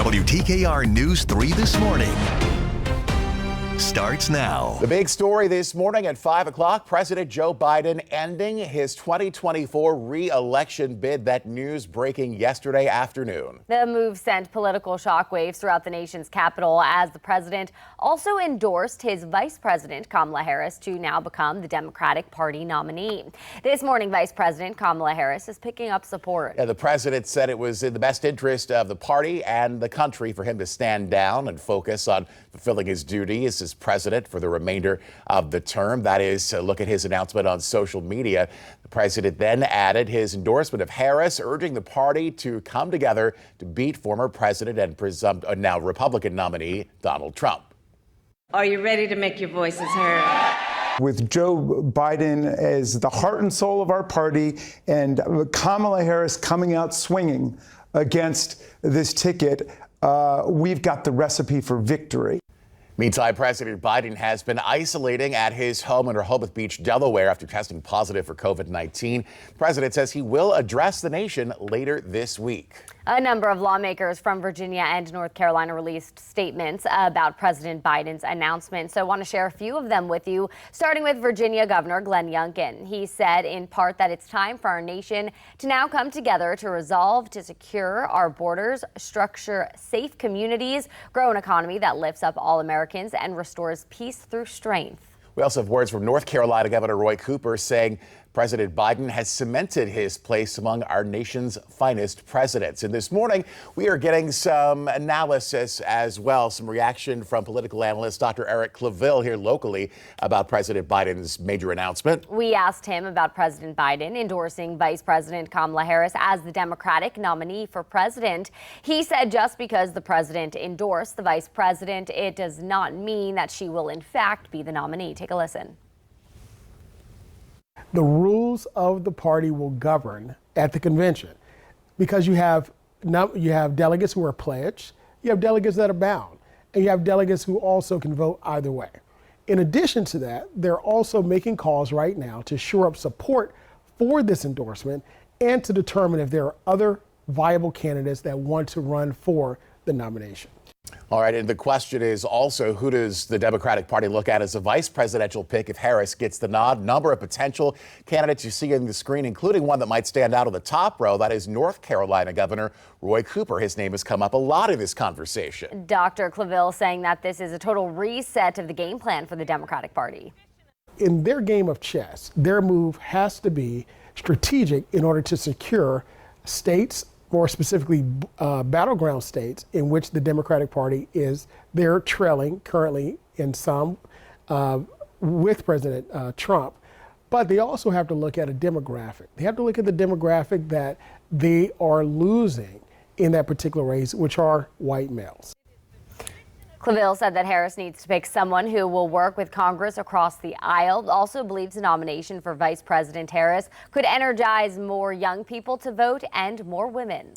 WTKR News 3 This Morning starts now. The big story this morning at 5 o'clock, President Joe Biden ending his 2024 re-election bid. That news breaking yesterday afternoon. The move sent political shockwaves throughout the nation's capital as the president also endorsed his vice president, Kamala Harris, to now become the Democratic Party nominee. This morning, Vice President Kamala Harris is picking up support. The president said it was in the best interest of the party and the country for him to stand down and focus on fulfilling his duties as president for the remainder of the term. That is, look at his announcement on social media. The president then added his endorsement of Harris, urging the party to come together to beat former president and presumed now Republican nominee Donald Trump. Are you ready to make your voices heard? With Joe Biden as the heart and soul of our party and Kamala Harris coming out swinging against this ticket, we've got the recipe for victory. Meantime, President Biden has been isolating at his home in Rehoboth Beach, Delaware, after testing positive for COVID-19. The president says he will address the nation later this week. A number of lawmakers from Virginia and North Carolina released statements about President Biden's announcement. So I want to share a few of them with you, starting with Virginia Governor Glenn Youngkin. He said in part that it's time for our nation to now come together to resolve to secure our borders, structure safe communities, grow an economy that lifts up all Americans and restores peace through strength. We also have words from North Carolina Governor Roy Cooper saying President Biden has cemented his place among our nation's finest presidents. And this morning, we are getting some analysis as well, some reaction from political analyst Dr. Eric Claville here locally about President Biden's major announcement. We asked him about President Biden endorsing Vice President Kamala Harris as the Democratic nominee for president. He said just because the president endorsed the vice president, it does not mean that she will in fact be the nominee. Take a listen. The rules of the party will govern at the convention because you have delegates who are pledged, you have delegates that are bound, and you have delegates who also can vote either way. In addition to that, they're also making calls right now to shore up support for this endorsement and to determine if there are other viable candidates that want to run for the nomination. All right, and the question is also, who does the Democratic Party look at as a vice presidential pick if Harris gets the nod? Number of potential candidates you see on the screen, including one that might stand out on the top row. That is North Carolina Governor Roy Cooper. His name has come up a lot in this conversation. Dr. Claville saying that this is a total reset of the game plan for the Democratic Party. In their game of chess, their move has to be strategic in order to secure states, more specifically battleground states in which the Democratic Party they're trailing currently in some with President Trump. But they also have to look at a demographic. They have to look at the demographic that they are losing in that particular race, which are white males. Claville said that Harris needs to pick someone who will work with Congress across the aisle. Also believes the nomination for Vice President Harris could energize more young people to vote and more women.